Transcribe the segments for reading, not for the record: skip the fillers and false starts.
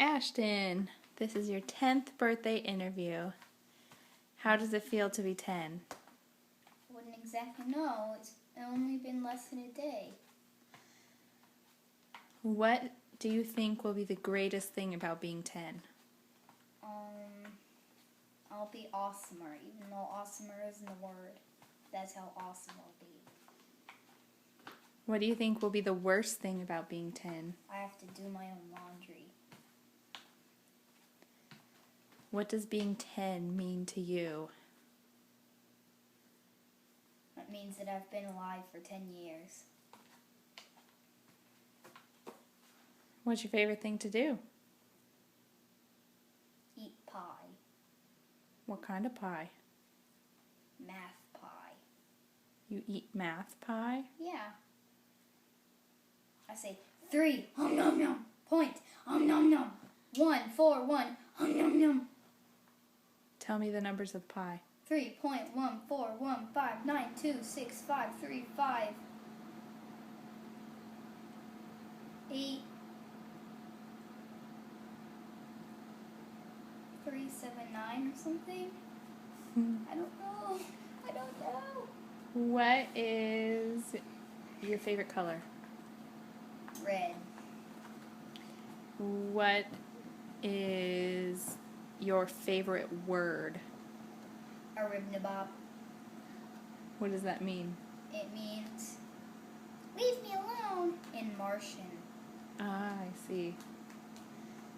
Ashton, this is your 10th birthday interview. How does it feel to be 10? I wouldn't exactly know. It's only been less than a day. What do you think will be the greatest thing about being 10? I'll be awesomer, even though awesomer isn't a word. That's how awesome I'll be. What do you think will be the worst thing about being 10? I have to do my own laundry. What does being 10 mean to you? That means that I've been alive for 10 years. What's your favorite thing to do? Eat pie. What kind of pie? Math pie. You eat math pie? Yeah. I say 3, nom nom. Point, nom nom. 1, 4, 1, nom nom. Tell me the numbers of pi. 3.141592653 8 379 or something. I don't know. What is your favorite color? Red. What is your favorite word? Aribnabop. What does that mean? It means leave me alone in Martian. Ah, I see.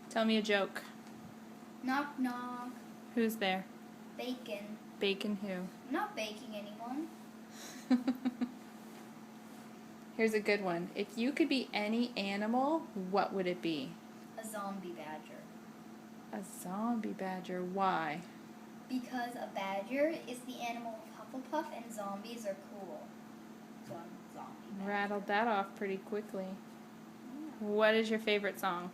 Tell me a joke. Knock knock. Who's there? Bacon. Bacon who? I'm not baking anyone. Here's a good one. If you could be any animal, what would it be? A zombie badger. A zombie badger. Why? Because a badger is the animal of Hufflepuff and zombies are cool. So I'm a zombie badger. Rattled that off pretty quickly. What is your favorite song?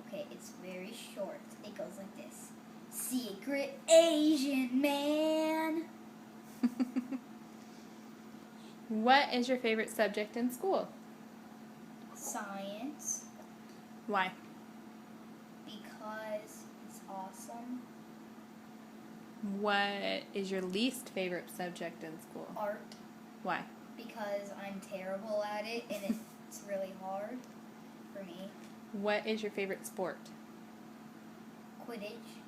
Okay, it's very short. It goes like this. Secret Asian man. What is your favorite subject in school? Science. Why? Because it's awesome. What is your least favorite subject in school? Art. Why? Because I'm terrible at it and it's really hard for me. What is your favorite sport? Quidditch.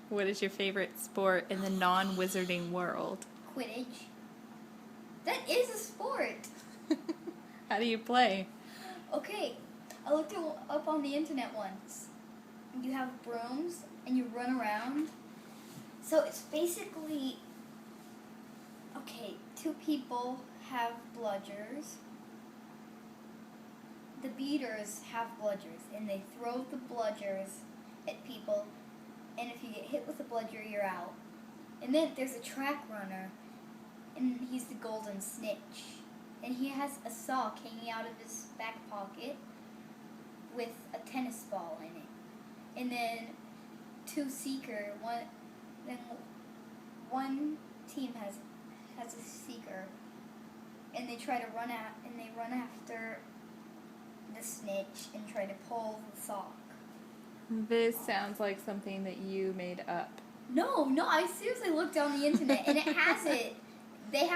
What is your favorite sport in the non-wizarding world? Quidditch. That is a sport. How do you play? Okay, I looked it up on the internet once. You have brooms and you run around. So it's basically, okay, 2 people have bludgers. The beaters have bludgers and they throw the bludgers at people, and if you get hit with a bludger, you're out. And then there's a track runner, and he's the golden snitch. And he has a sock hanging out of his back pocket with a tennis ball in it. And then 2 seeker, one team has a seeker, and they try to run after the snitch and try to pull the sock. This sounds like something that you made up. No, I seriously looked on the internet and it has it. They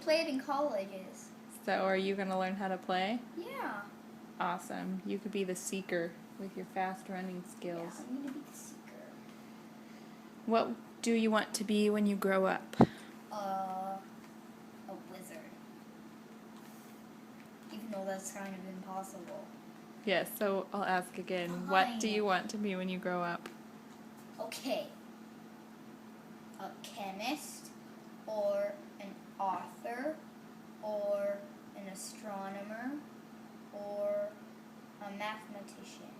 play it in colleges. So are you going to learn how to play? Yeah. Awesome. You could be the seeker with your fast running skills. Yeah, I'm going to be the seeker. What do you want to be when you grow up? A wizard. Even though that's kind of impossible. Yes, so I'll ask again. What do you want to be when you grow up? Okay. A chemist, or an author, or an astronomer, or a mathematician.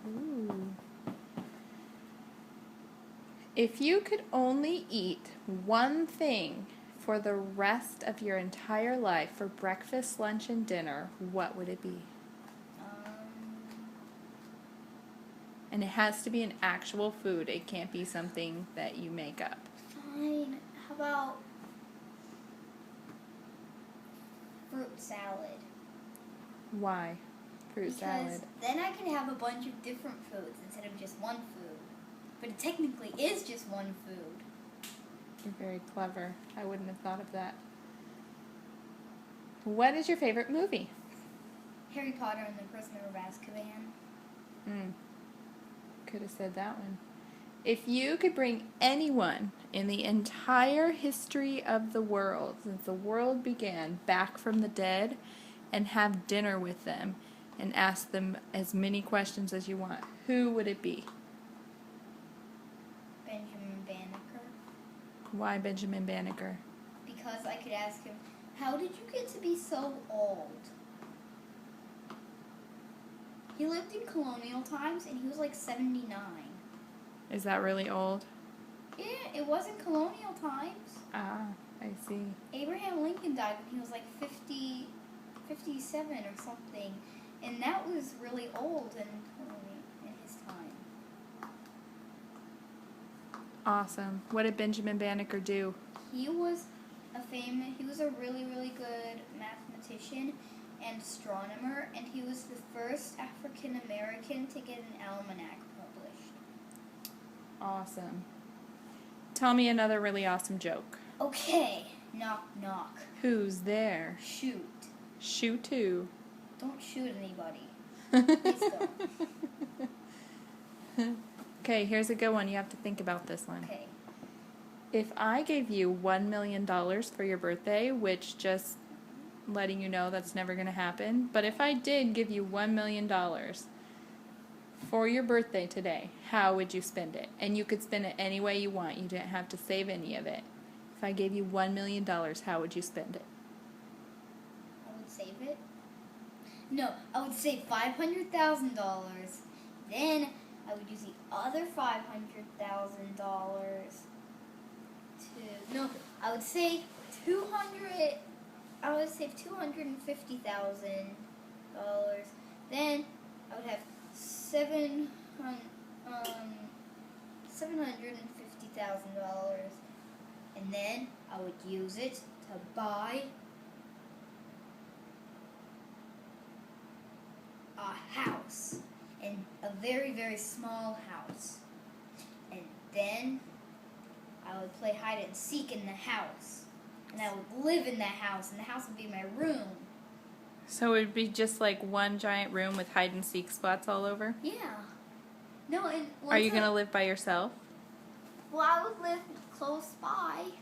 Ooh. If you could only eat one thing for the rest of your entire life for breakfast, lunch, and dinner, what would it be? And it has to be an actual food. It can't be something that you make up. Fine. How about fruit salad? Why? Fruit Because salad. then I can have a bunch of different foods instead of just one food. But it technically is just one food. You're very clever. I wouldn't have thought of that. What is your favorite movie? Harry Potter and the Prisoner of Azkaban. Could have said that one. If you could bring anyone in the entire history of the world, since the world began, back from the dead, and have dinner with them, and ask them as many questions as you want, who would it be? Benjamin Banneker. Why Benjamin Banneker? Because I could ask him, how did you get to be so old? He lived in colonial times and he was like 79. Is that really old? Yeah, it wasn't colonial times. Ah, I see. Abraham Lincoln died when he was like 57 or something. And that was really old in his time. Awesome. What did Benjamin Banneker do? He was a really, really good mathematician and astronomer, and he was the first African American to get an almanac published. Awesome. Tell me another really awesome joke. Okay, knock knock. Who's there? Shoot. Shoot who? Don't shoot anybody. Please don't. Okay, here's a good one. You have to think about this one. Okay. If I gave you $1 million for your birthday, which just letting you know that's never going to happen, but if I did give you $1 million for your birthday today, how would you spend it? And you could spend it any way you want. You didn't have to save any of it. If I gave you $1 million, how would you spend it? I would save it. No, I would save $500,000. Then I would use the other $500,000 to. No, I would save $250,000. Then I would have $750,000, and then I would use it to buy a house, and a very, very small house. And then I would play hide and seek in the house, and I would live in the house, and the house would be my room. So it would be just like one giant room with hide and seek spots all over? Yeah. No, and Are you going to live by yourself? Well, I would live close by.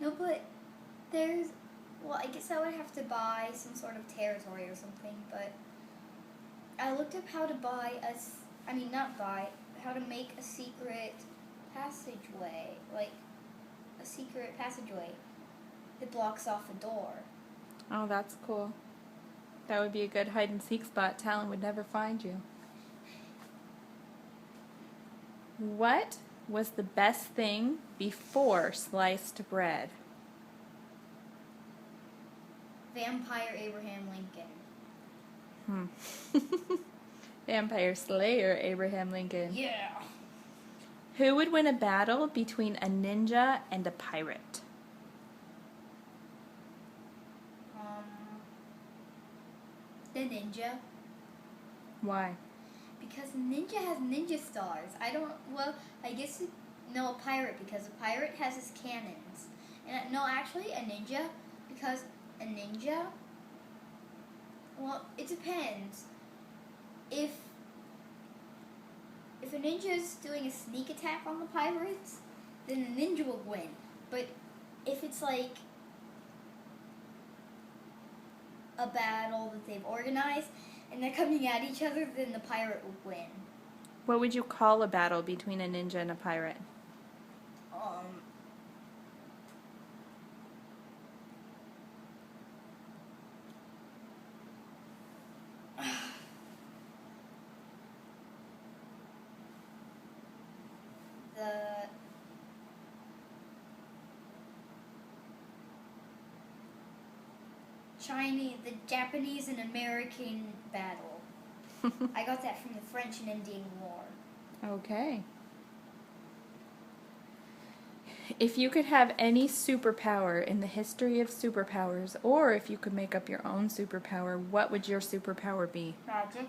No, but there's. Well, I guess I would have to buy some sort of territory or something, but I looked up how to how to make a secret passageway, like a secret passageway that blocks off a door. Oh, that's cool. That would be a good hide and seek spot. Talon would never find you. What was the best thing before sliced bread? Vampire Abraham Lincoln. Vampire Slayer Abraham Lincoln. Yeah. Who would win a battle between a ninja and a pirate? The ninja. Why? Because a ninja has ninja stars. A pirate, because a pirate has his cannons. And no, actually, a ninja, because a ninja, well, it depends. If a ninja is doing a sneak attack on the pirates, then the ninja will win. But if it's like a battle that they've organized and they're coming at each other, then the pirate will win. What would you call a battle between a ninja and a pirate? The Japanese and American battle. I got that from the French and Indian War. Okay. If you could have any superpower in the history of superpowers, or if you could make up your own superpower, what would your superpower be? Magic.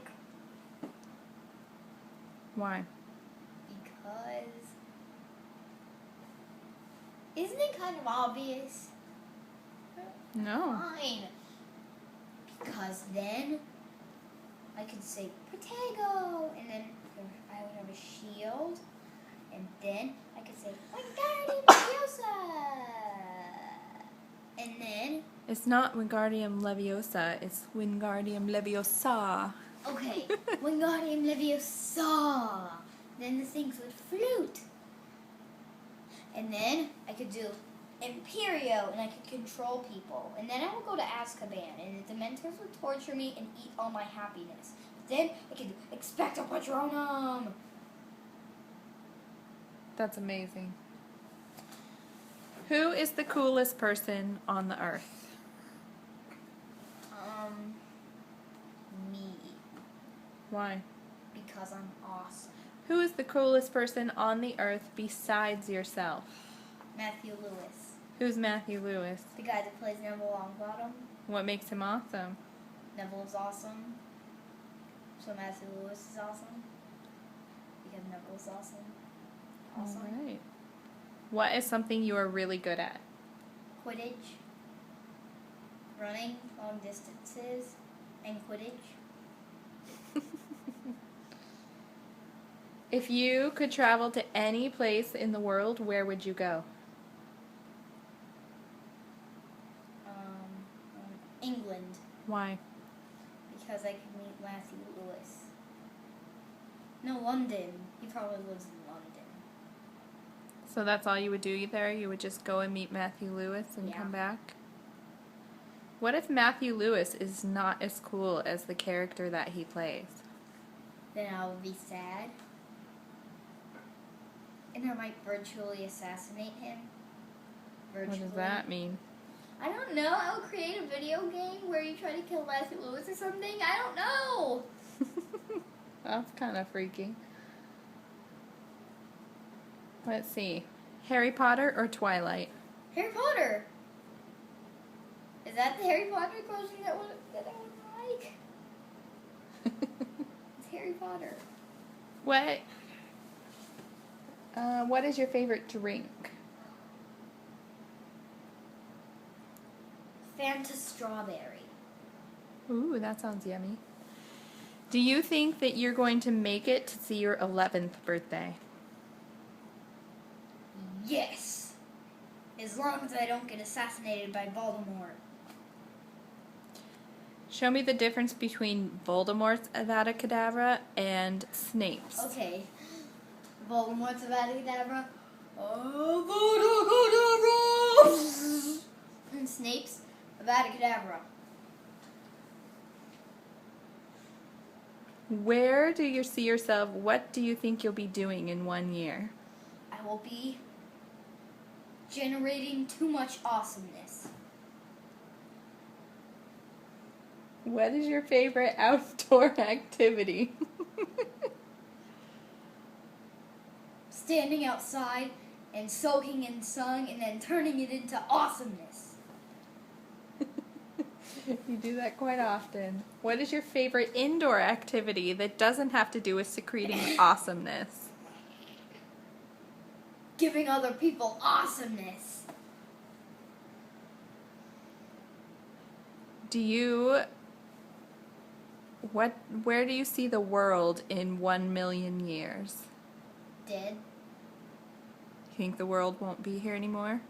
Why? Because isn't it kind of obvious? No. Fine. Because then I could say Protego, and then I would have a shield, and then I could say Wingardium Leviosa, and then It's not Wingardium Leviosa, it's Wingardium Leviosa. okay, Wingardium Leviosa. Then the things would flute, and then I could do Imperio, and I could control people. And then I would go to Azkaban, and the Dementors would torture me and eat all my happiness. Then I could do Expecto Patronum. That's amazing. Who is the coolest person on the earth? Me. Why? Because I'm awesome. Who is the coolest person on the earth besides yourself? Matthew Lewis. Who's Matthew Lewis? The guy that plays Neville Longbottom. What makes him awesome? Neville is awesome. So Matthew Lewis is awesome. Because Neville is awesome. Awesome. All right. What is something you are really good at? Quidditch. Running long distances. And Quidditch. If you could travel to any place in the world, where would you go? England. Why? Because I could meet Matthew Lewis. No, London. He probably lives in London. So that's all you would do there? You would just go and meet Matthew Lewis and Yeah. come back? What if Matthew Lewis is not as cool as the character that he plays? Then I would be sad. And I might virtually assassinate him. Virtually. What does that mean? I don't know. I'll create a video game where you try to kill Matthew Lewis or something. I don't know. That's kind of freaky. Let's see. Harry Potter or Twilight? Harry Potter. Is that the Harry Potter question that I would like? It's Harry Potter. What is your favorite drink? Fanta strawberry. Ooh, that sounds yummy. Do you think that you're going to make it to see your 11th birthday? Yes. As long as I don't get assassinated by Voldemort. Show me the difference between Voldemort's Avada Kedavra and Snape's. Okay. Voldemort's Avada Kedavra. Avada Kedavra! And Snape's Avada Kedavra. Where do you see yourself? What do you think you'll be doing in 1 year? I will be generating too much awesomeness. What is your favorite outdoor activity? Standing outside and soaking in sun and then turning it into awesomeness. You do that quite often. What is your favorite indoor activity that doesn't have to do with secreting awesomeness? Giving other people awesomeness. Where do you see the world in 1 million years? Dead? You think the world won't be here anymore?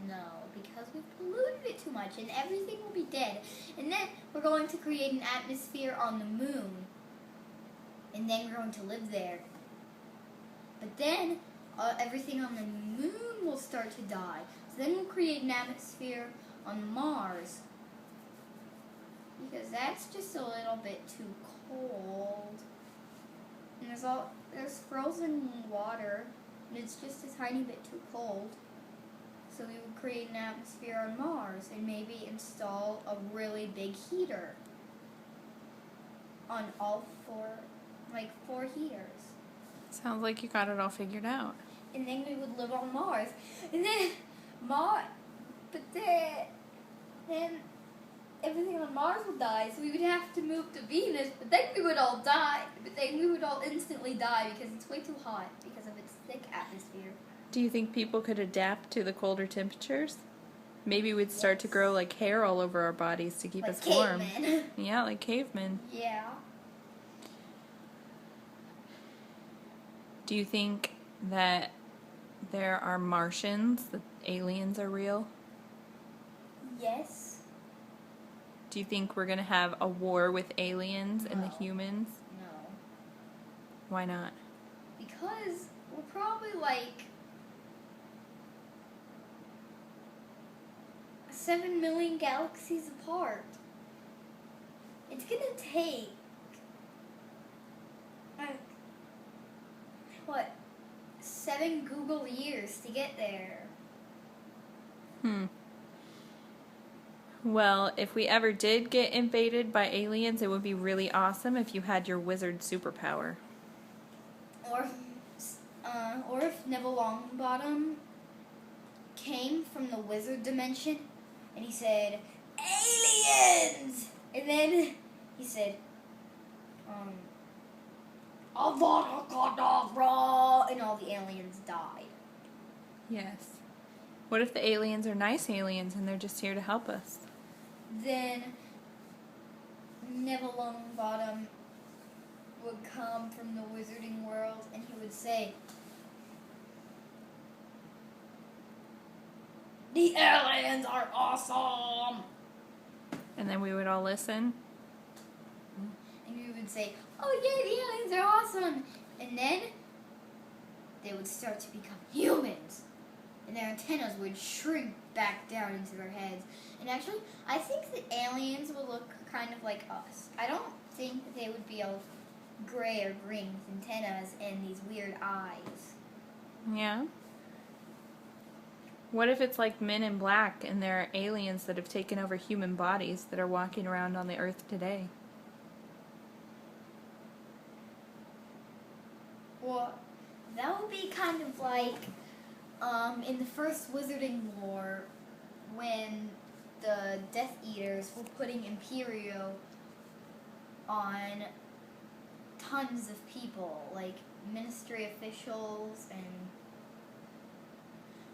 No, because we've polluted it too much and everything will be dead. And then we're going to create an atmosphere on the moon. And then we're going to live there. But then everything on the moon will start to die. So then we'll create an atmosphere on Mars. Because that's just a little bit too cold. And there's frozen water. And it's just a tiny bit too cold. So we would create an atmosphere on Mars and maybe install a really big heater on all four heaters. Sounds like you got it all figured out. and then we would live on Mars. And then then everything on Mars would die, so we would have to move to Venus, but then we would all die. But then we would all instantly die because it's way too hot because of its thick atmosphere. Do you think people could adapt to the colder temperatures? Maybe we'd start to grow like hair all over our bodies to keep Like us warm. cavemen. Yeah, like cavemen. Yeah. Do you think that there are Martians, that aliens are real? Yes. Do you think we're going to have a war with aliens and the No. humans? No. Why not? Because we're probably like 7 million galaxies apart. It's gonna take what, 7 Google years to get there. Well, if we ever did get invaded by aliens, it would be really awesome if you had your wizard superpower. Or if Neville Longbottom came from the wizard dimension and he said, "Aliens!" And then he said, "Avada Kedavra!" And all the aliens died. Yes. What if the aliens are nice aliens and they're just here to help us? Then Neville Longbottom would come from the wizarding world and he would say, "The aliens are awesome!" And then we would all listen? And we would say, "Oh yay, the aliens are awesome!" And then they would start to become humans. And their antennas would shrink back down into their heads. And actually, I think that aliens would look kind of like us. I don't think that they would be all gray or green with antennas and these weird eyes. Yeah. What if it's like Men in Black and there are aliens that have taken over human bodies that are walking around on the earth today? Well, that would be kind of like in the first Wizarding War when the Death Eaters were putting Imperio on tons of people, like ministry officials, and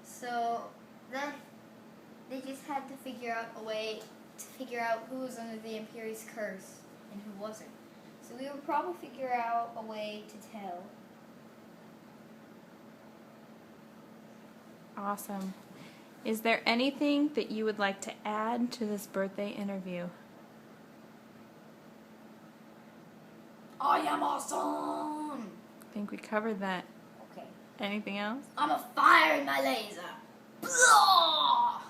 so then they just had to figure out a way to figure out who was under the Imperious curse and who wasn't. So we would probably figure out a way to tell. Awesome. Is there anything that you would like to add to this birthday interview? I am awesome! I think we covered that. Okay. Anything else? I'm a fire in my laser. Blah!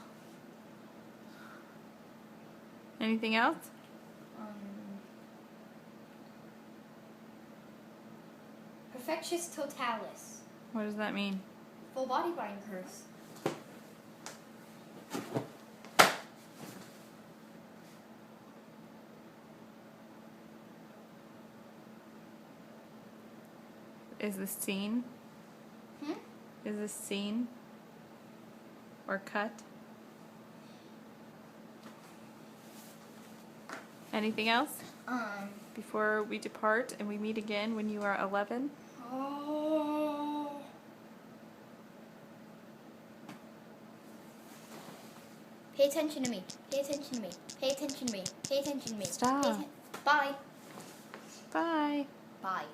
Anything else? Perfectus Totalis. What does that mean? Full body bind curse. Is this scene? Hmm? Is this scene? Or cut? Anything else? Before we depart and we meet again when you are 11? Oh. Pay attention to me. Pay attention to me. Pay attention to me. Pay attention to me. Stop. Bye. Bye. Bye.